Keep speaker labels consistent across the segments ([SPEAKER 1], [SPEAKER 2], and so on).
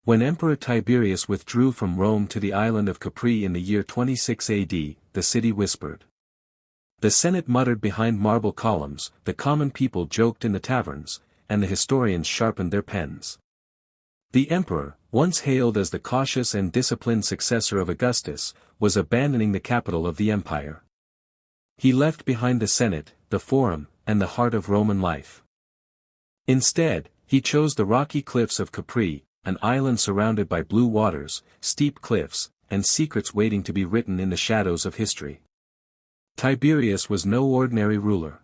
[SPEAKER 1] When Emperor Tiberius withdrew from Rome to the island of Capri in the year 26 AD, the city whispered. The Senate muttered behind marble columns, the common people joked in the taverns, and the historians sharpened their pens. The emperor, once hailed as the cautious and disciplined successor of Augustus, was abandoning the capital of the empire. He left behind the Senate, the Forum, and the heart of Roman life. Instead, he chose the rocky cliffs of Capri, an island surrounded by blue waters, steep cliffs, and secrets waiting to be written in the shadows of history. Tiberius was no ordinary ruler.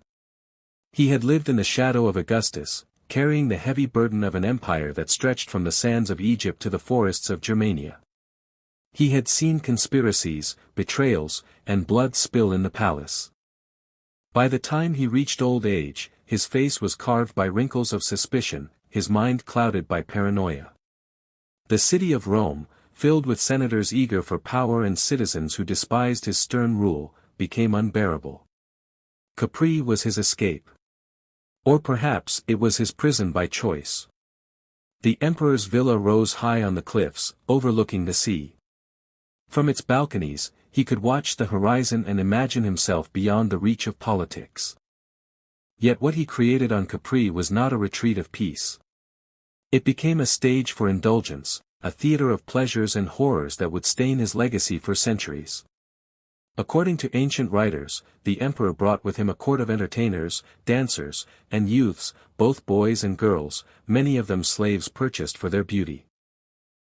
[SPEAKER 1] He had lived in the shadow of Augustus, carrying the heavy burden of an empire that stretched from the sands of Egypt to the forests of Germania. He had seen conspiracies, betrayals, and blood spill in the palace. By the time he reached old age, his face was carved by wrinkles of suspicion, his mind clouded by paranoia. The city of Rome, filled with senators eager for power and citizens who despised his stern rule, became unbearable. Capri was his escape. Or perhaps it was his prison by choice. The emperor's villa rose high on the cliffs, overlooking the sea. From its balconies, he could watch the horizon and imagine himself beyond the reach of politics. Yet what he created on Capri was not a retreat of peace. It became a stage for indulgence, a theater of pleasures and horrors that would stain his legacy for centuries. According to ancient writers, the emperor brought with him a court of entertainers, dancers, and youths, both boys and girls, many of them slaves purchased for their beauty.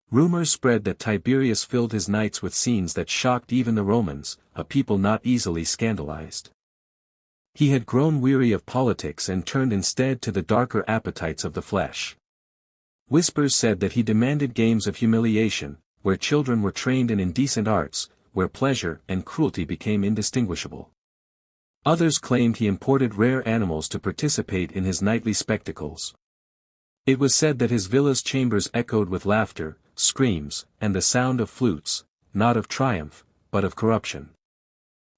[SPEAKER 1] Rumors spread that Tiberius filled his nights with scenes that shocked even the Romans, a people not easily scandalized. He had grown weary of politics and turned instead to the darker appetites of the flesh. Whispers said that he demanded games of humiliation, where children were trained in indecent arts, where pleasure and cruelty became indistinguishable. Others claimed he imported rare animals to participate in his nightly spectacles. It was said that his villa's chambers echoed with laughter, screams, and the sound of flutes, not of triumph, but of corruption.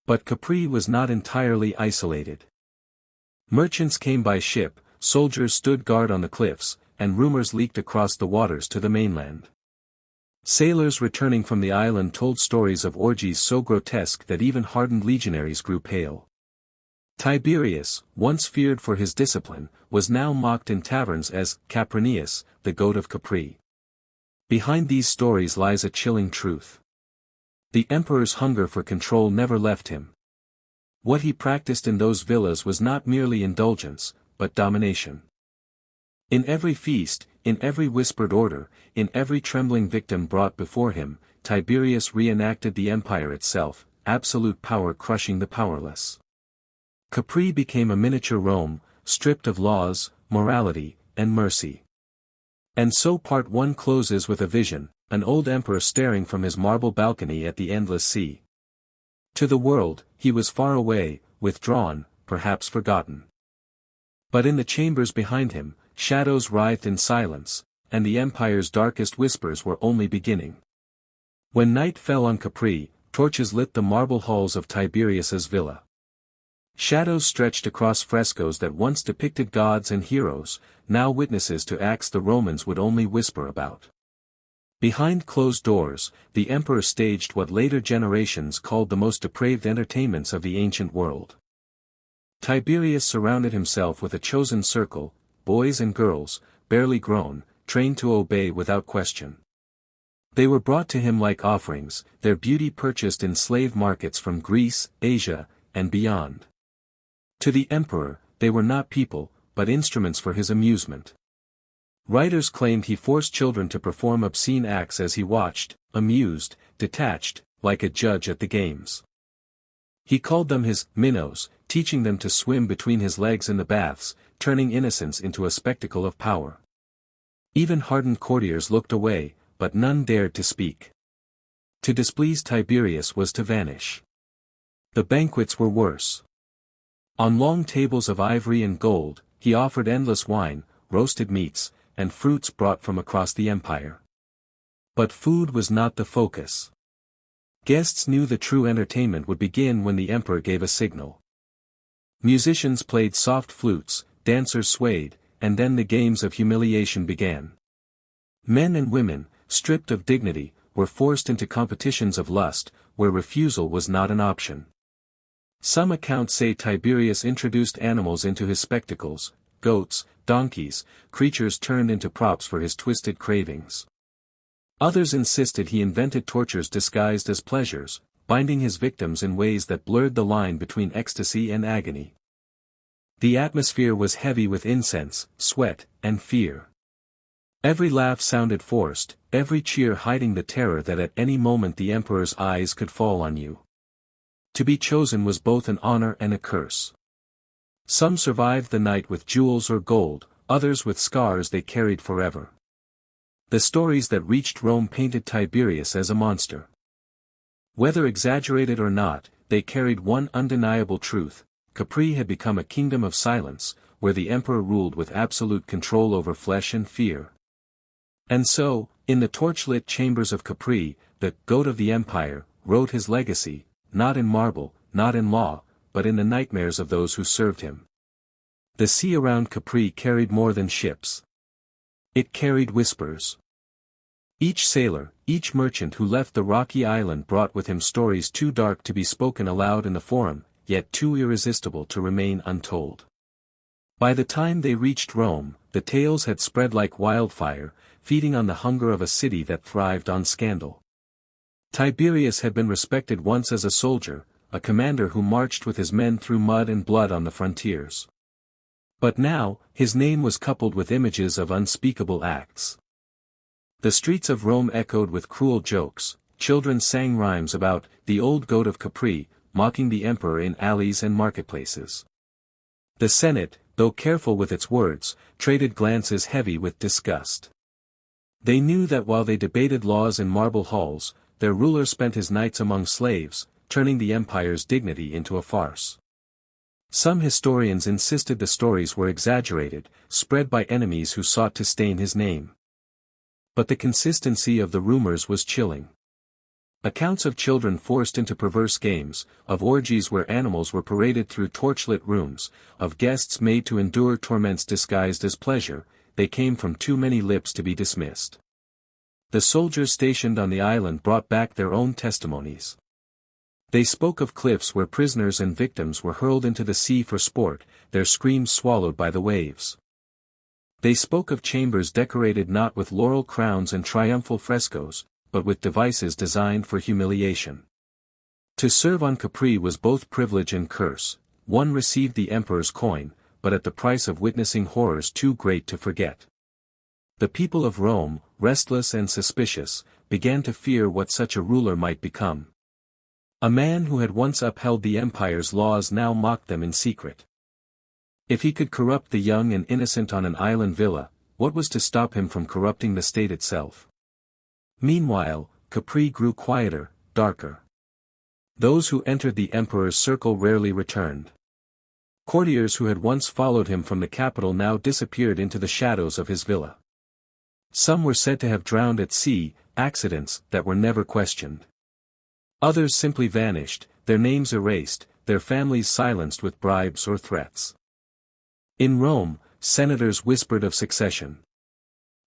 [SPEAKER 1] But Capri was not entirely isolated. Merchants came by ship, soldiers stood guard on the cliffs, and rumors leaked across the waters to the mainland. Sailors returning from the island told stories of orgies so grotesque that even hardened legionaries grew pale. Tiberius, once feared for his discipline, was now mocked in taverns as Caprinius, the goat of Capri. Behind these stories lies a chilling truth. The emperor's hunger for control never left him. What he practiced in those villas was not merely indulgence, but domination. In every feast, in every whispered order, in every trembling victim brought before him, Tiberius reenacted the empire itself, absolute power crushing the powerless. Capri became a miniature Rome, stripped of laws, morality, and mercy. And so part 1 closes with a vision, an old emperor staring from his marble balcony at the endless sea. To the world, he was far away, withdrawn, perhaps forgotten. But in the chambers behind him, shadows writhed in silence, and the empire's darkest whispers were only beginning. When night fell on Capri, torches lit the marble halls of Tiberius's villa. Shadows stretched across frescoes that once depicted gods and heroes, now witnesses to acts the Romans would only whisper about. Behind closed doors, the emperor staged what later generations called the most depraved entertainments of the ancient world. Tiberius surrounded himself with a chosen circle, boys and girls, barely grown, trained to obey without question. They were brought to him like offerings, their beauty purchased in slave markets from Greece, Asia, and beyond. To the emperor, they were not people, but instruments for his amusement. Writers claimed he forced children to perform obscene acts as he watched, amused, detached, like a judge at the games. He called them his minnows, teaching them to swim between his legs in the baths, turning innocence into a spectacle of power. Even hardened courtiers looked away, but none dared to speak. To displease Tiberius was to vanish. The banquets were worse. On long tables of ivory and gold, he offered endless wine, roasted meats, and fruits brought from across the empire. But food was not the focus. Guests knew the true entertainment would begin when the emperor gave a signal. Musicians played soft flutes, dancers swayed, and then the games of humiliation began. Men and women, stripped of dignity, were forced into competitions of lust, where refusal was not an option. Some accounts say Tiberius introduced animals into his spectacles, goats, donkeys, creatures turned into props for his twisted cravings. Others insisted he invented tortures disguised as pleasures, binding his victims in ways that blurred the line between ecstasy and agony. The atmosphere was heavy with incense, sweat, and fear. Every laugh sounded forced, every cheer hiding the terror that at any moment the emperor's eyes could fall on you. To be chosen was both an honor and a curse. Some survived the night with jewels or gold, others with scars they carried forever. The stories that reached Rome painted Tiberius as a monster. Whether exaggerated or not, they carried one undeniable truth: Capri had become a kingdom of silence, where the emperor ruled with absolute control over flesh and fear. And so, in the torchlit chambers of Capri, the goat of the empire wrote his legacy, not in marble, not in law, but in the nightmares of those who served him. The sea around Capri carried more than ships. It carried whispers. Each sailor, each merchant who left the rocky island brought with him stories too dark to be spoken aloud in the forum, yet too irresistible to remain untold. By the time they reached Rome, the tales had spread like wildfire, feeding on the hunger of a city that thrived on scandal. Tiberius had been respected once as a soldier, a commander who marched with his men through mud and blood on the frontiers. But now, his name was coupled with images of unspeakable acts. The streets of Rome echoed with cruel jokes, children sang rhymes about the old goat of Capri, mocking the emperor in alleys and marketplaces. The Senate, though careful with its words, traded glances heavy with disgust. They knew that while they debated laws in marble halls, their ruler spent his nights among slaves, turning the empire's dignity into a farce. Some historians insisted the stories were exaggerated, spread by enemies who sought to stain his name. But the consistency of the rumors was chilling. Accounts of children forced into perverse games, of orgies where animals were paraded through torchlit rooms, of guests made to endure torments disguised as pleasure, they came from too many lips to be dismissed. The soldiers stationed on the island brought back their own testimonies. They spoke of cliffs where prisoners and victims were hurled into the sea for sport, their screams swallowed by the waves. They spoke of chambers decorated not with laurel crowns and triumphal frescoes, but with devices designed for humiliation. To serve on Capri was both privilege and curse. One received the emperor's coin, but at the price of witnessing horrors too great to forget. The people of Rome, restless and suspicious, began to fear what such a ruler might become. A man who had once upheld the empire's laws now mocked them in secret. If he could corrupt the young and innocent on an island villa, what was to stop him from corrupting the state itself? Meanwhile, Capri grew quieter, darker. Those who entered the emperor's circle rarely returned. Courtiers who had once followed him from the capital now disappeared into the shadows of his villa. Some were said to have drowned at sea, accidents that were never questioned. Others simply vanished, their names erased, their families silenced with bribes or threats. In Rome, senators whispered of succession.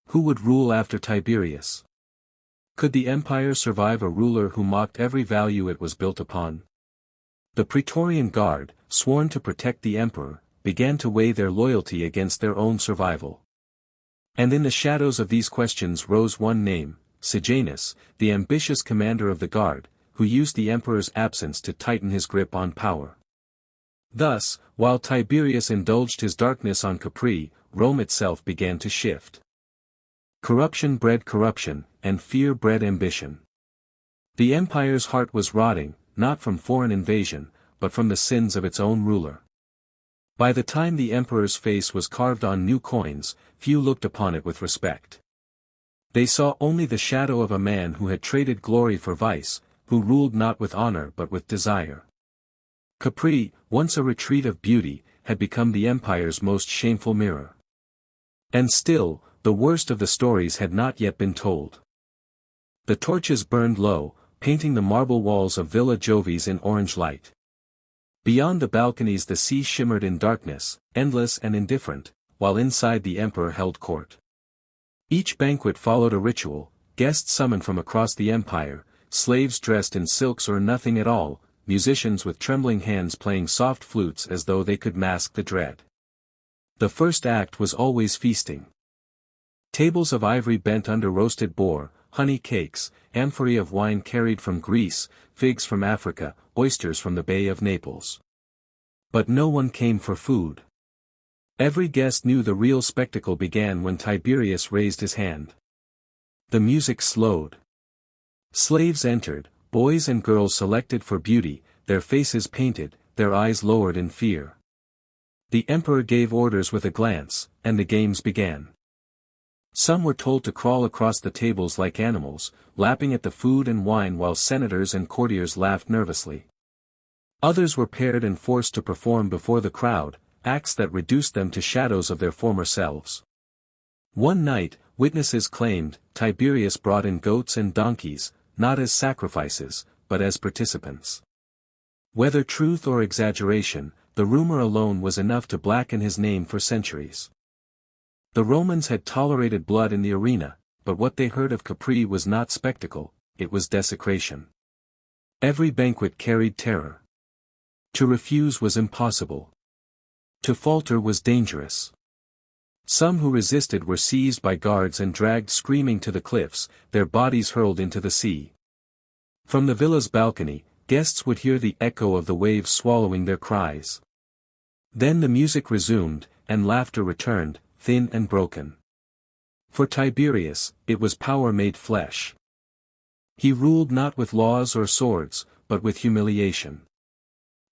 [SPEAKER 1] Who would rule after Tiberius? Could the empire survive a ruler who mocked every value it was built upon? The Praetorian Guard, sworn to protect the emperor, began to weigh their loyalty against their own survival. And in the shadows of these questions rose one name, Sejanus, the ambitious commander of the guard, who used the emperor's absence to tighten his grip on power. Thus, while Tiberius indulged his darkness on Capri, Rome itself began to shift. Corruption bred corruption, and fear bred ambition. The empire's heart was rotting, not from foreign invasion, but from the sins of its own ruler. By the time the emperor's face was carved on new coins, few looked upon it with respect. They saw only the shadow of a man who had traded glory for vice, who ruled not with honor but with desire. Capri, once a retreat of beauty, had become the empire's most shameful mirror. And still, the worst of the stories had not yet been told. The torches burned low, painting the marble walls of Villa Jovis in orange light. Beyond the balconies the sea shimmered in darkness, endless and indifferent, while inside the emperor held court. Each banquet followed a ritual, guests summoned from across the empire, slaves dressed in silks or nothing at all, musicians with trembling hands playing soft flutes as though they could mask the dread. The first act was always feasting. Tables of ivory bent under roasted boar, honey cakes, amphorae of wine carried from Greece, figs from Africa, oysters from the Bay of Naples. But no one came for food. Every guest knew the real spectacle began when Tiberius raised his hand. The music slowed. Slaves entered, boys and girls selected for beauty, their faces painted, their eyes lowered in fear. The emperor gave orders with a glance, and the games began. Some were told to crawl across the tables like animals, lapping at the food and wine while senators and courtiers laughed nervously. Others were paired and forced to perform before the crowd, acts that reduced them to shadows of their former selves. One night, witnesses claimed, Tiberius brought in goats and donkeys, not as sacrifices, but as participants. Whether truth or exaggeration, the rumor alone was enough to blacken his name for centuries. The Romans had tolerated blood in the arena, but what they heard of Capri was not spectacle, it was desecration. Every banquet carried terror. To refuse was impossible. To falter was dangerous. Some who resisted were seized by guards and dragged screaming to the cliffs, their bodies hurled into the sea. From the villa's balcony, guests would hear the echo of the waves swallowing their cries. Then the music resumed, and laughter returned, thin and broken. For Tiberius, it was power made flesh. He ruled not with laws or swords, but with humiliation.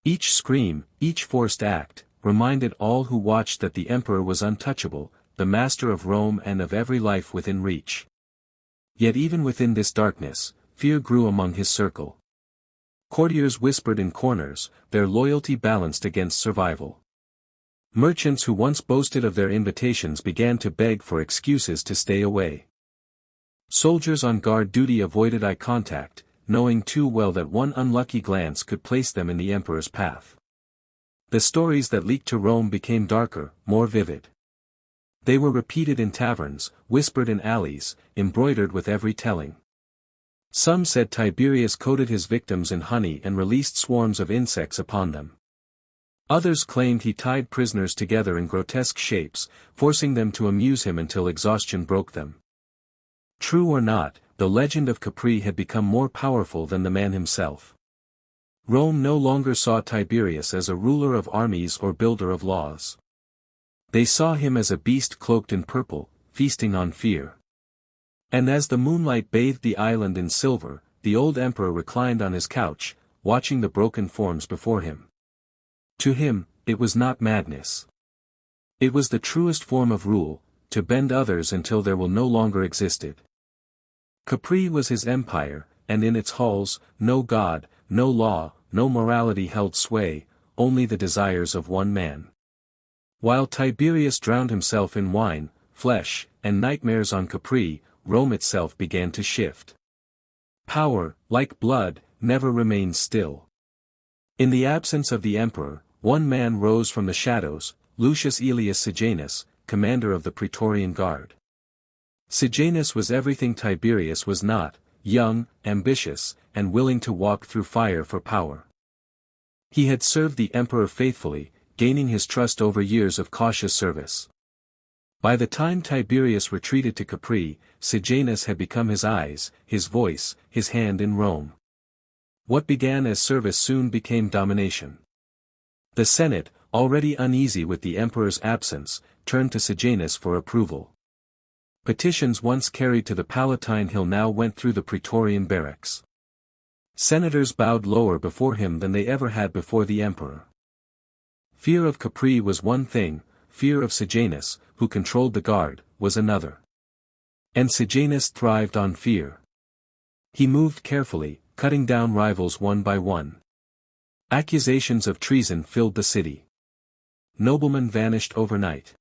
[SPEAKER 1] Each scream, each forced act, reminded all who watched that the emperor was untouchable, the master of Rome and of every life within reach. Yet even within this darkness, fear grew among his circle. Courtiers whispered in corners, their loyalty balanced against survival. Merchants who once boasted of their invitations began to beg for excuses to stay away. Soldiers on guard duty avoided eye contact, knowing too well that one unlucky glance could place them in the emperor's path. The stories that leaked to Rome became darker, more vivid. They were repeated in taverns, whispered in alleys, embroidered with every telling. Some said Tiberius coated his victims in honey and released swarms of insects upon them. Others claimed he tied prisoners together in grotesque shapes, forcing them to amuse him until exhaustion broke them. True or not, the legend of Capri had become more powerful than the man himself. Rome no longer saw Tiberius as a ruler of armies or builder of laws. They saw him as a beast cloaked in purple, feasting on fear. And as the moonlight bathed the island in silver, the old emperor reclined on his couch, watching the broken forms before him. To him, it was not madness. It was the truest form of rule, to bend others until there will no longer existed. Capri was his empire, and in its halls, no god, no law, no morality held sway, only the desires of one man. While Tiberius drowned himself in wine, flesh, and nightmares on Capri, Rome itself began to shift. Power, like blood, never remains still. In the absence of the emperor, one man rose from the shadows, Lucius Aelius Sejanus, commander of the Praetorian Guard. Sejanus was everything Tiberius was not, young, ambitious, and willing to walk through fire for power. He had served the emperor faithfully, gaining his trust over years of cautious service. By the time Tiberius retreated to Capri, Sejanus had become his eyes, his voice, his hand in Rome. What began as service soon became domination. The Senate, already uneasy with the emperor's absence, turned to Sejanus for approval. Petitions once carried to the Palatine Hill now went through the Praetorian barracks. Senators bowed lower before him than they ever had before the emperor. Fear of Capri was one thing, fear of Sejanus, who controlled the guard, was another. And Sejanus thrived on fear. He moved carefully, cutting down rivals one by one. Accusations of treason filled the city. Noblemen vanished overnight.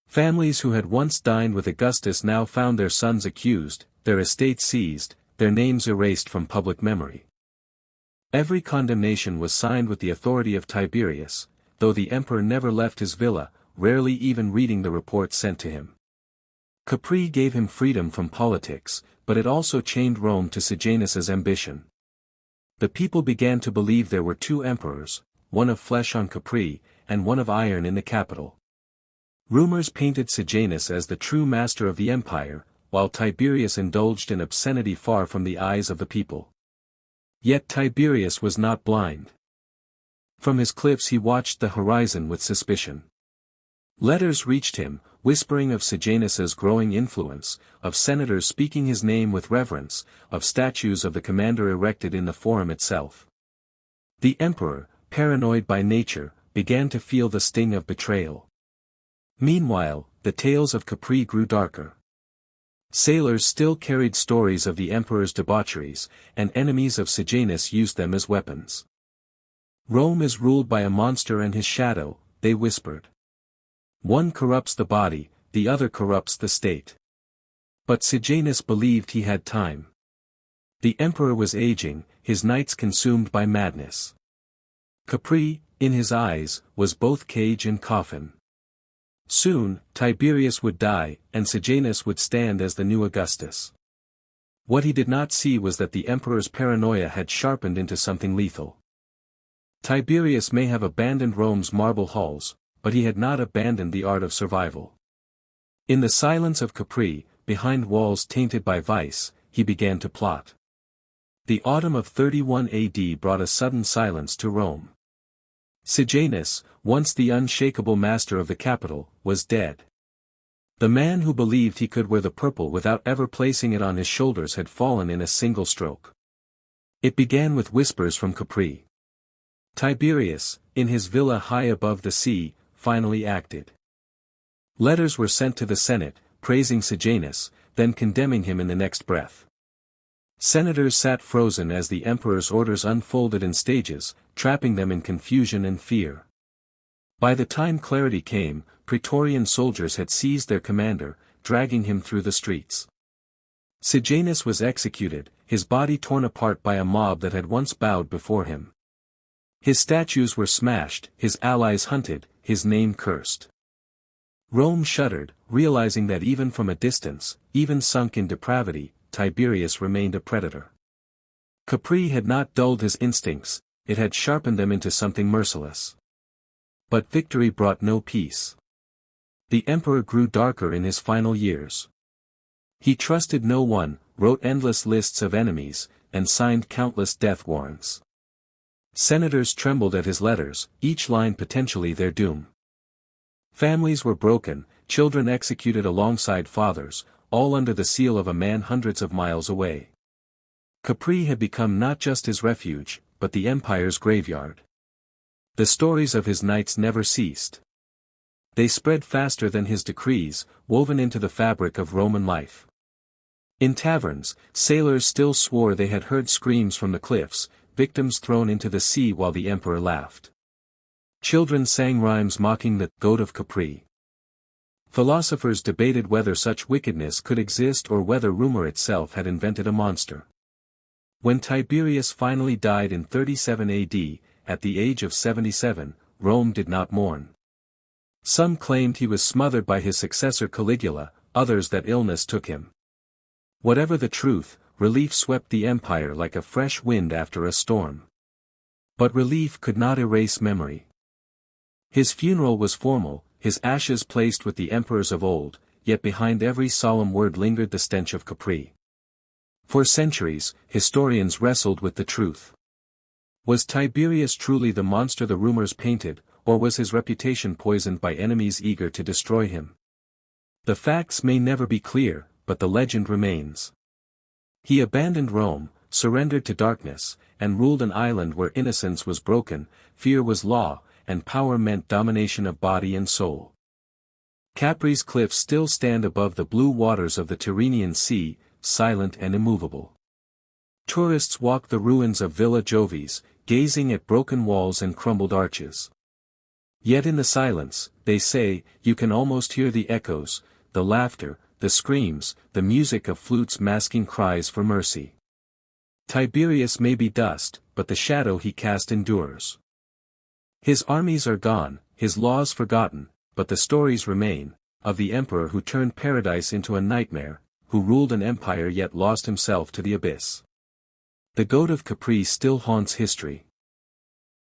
[SPEAKER 1] Families who had once dined with Augustus now found their sons accused, their estates seized, their names erased from public memory. Every condemnation was signed with the authority of Tiberius, though the emperor never left his villa, rarely even reading the reports sent to him. Capri gave him freedom from politics, but it also chained Rome to Sejanus's ambition. The people began to believe there were two emperors, one of flesh on Capri, and one of iron in the capital. Rumors painted Sejanus as the true master of the empire, while Tiberius indulged in obscenity far from the eyes of the people. Yet Tiberius was not blind. From his cliffs he watched the horizon with suspicion. Letters reached him, whispering of Sejanus's growing influence, of senators speaking his name with reverence, of statues of the commander erected in the forum itself. The emperor, paranoid by nature, began to feel the sting of betrayal. Meanwhile, the tales of Capri grew darker. Sailors still carried stories of the emperor's debaucheries, and enemies of Sejanus used them as weapons. Rome is ruled by a monster and his shadow, they whispered. One corrupts the body, the other corrupts the state. But Sejanus believed he had time. The emperor was aging, his nights consumed by madness. Capri, in his eyes, was both cage and coffin. Soon, Tiberius would die, and Sejanus would stand as the new Augustus. What he did not see was that the emperor's paranoia had sharpened into something lethal. Tiberius may have abandoned Rome's marble halls, but he had not abandoned the art of survival. In the silence of Capri, behind walls tainted by vice, he began to plot. The autumn of 31 AD brought a sudden silence to Rome. Sejanus, once the unshakable master of the capital, was dead. The man who believed he could wear the purple without ever placing it on his shoulders had fallen in a single stroke. It began with whispers from Capri. Tiberius, in his villa high above the sea, finally acted. Letters were sent to the Senate, praising Sejanus, then condemning him in the next breath. Senators sat frozen as the emperor's orders unfolded in stages, trapping them in confusion and fear. By the time clarity came, Praetorian soldiers had seized their commander, dragging him through the streets. Sejanus was executed, his body torn apart by a mob that had once bowed before him. His statues were smashed, his allies hunted, his name cursed. Rome shuddered, realizing that even from a distance, even sunk in depravity, Tiberius remained a predator. Capri had not dulled his instincts, it had sharpened them into something merciless. But victory brought no peace. The emperor grew darker in his final years. He trusted no one, wrote endless lists of enemies, and signed countless death warrants. Senators trembled at his letters, each line potentially their doom. Families were broken, children executed alongside fathers, all under the seal of a man hundreds of miles away. Capri had become not just his refuge, but the empire's graveyard. The stories of his nights never ceased. They spread faster than his decrees, woven into the fabric of Roman life. In taverns, sailors still swore they had heard screams from the cliffs, victims thrown into the sea while the emperor laughed. Children sang rhymes mocking the goat of Capri. Philosophers debated whether such wickedness could exist or whether rumor itself had invented a monster. When Tiberius finally died in 37 AD, at the age of 77, Rome did not mourn. Some claimed he was smothered by his successor Caligula, others that illness took him. Whatever the truth, relief swept the empire like a fresh wind after a storm. But relief could not erase memory. His funeral was formal, his ashes placed with the emperors of old, yet behind every solemn word lingered the stench of Capri. For centuries, historians wrestled with the truth. Was Tiberius truly the monster the rumors painted, or was his reputation poisoned by enemies eager to destroy him? The facts may never be clear, but the legend remains. He abandoned Rome, surrendered to darkness, and ruled an island where innocence was broken, fear was law, and power meant domination of body and soul. Capri's cliffs still stand above the blue waters of the Tyrrhenian Sea, silent and immovable. Tourists walk the ruins of Villa Jovis, gazing at broken walls and crumbled arches. Yet in the silence, they say, you can almost hear the echoes, the laughter, the screams, the music of flutes masking cries for mercy. Tiberius may be dust, but the shadow he cast endures. His armies are gone, his laws forgotten, but the stories remain, of the emperor who turned paradise into a nightmare, who ruled an empire yet lost himself to the abyss. The goat of Capri still haunts history.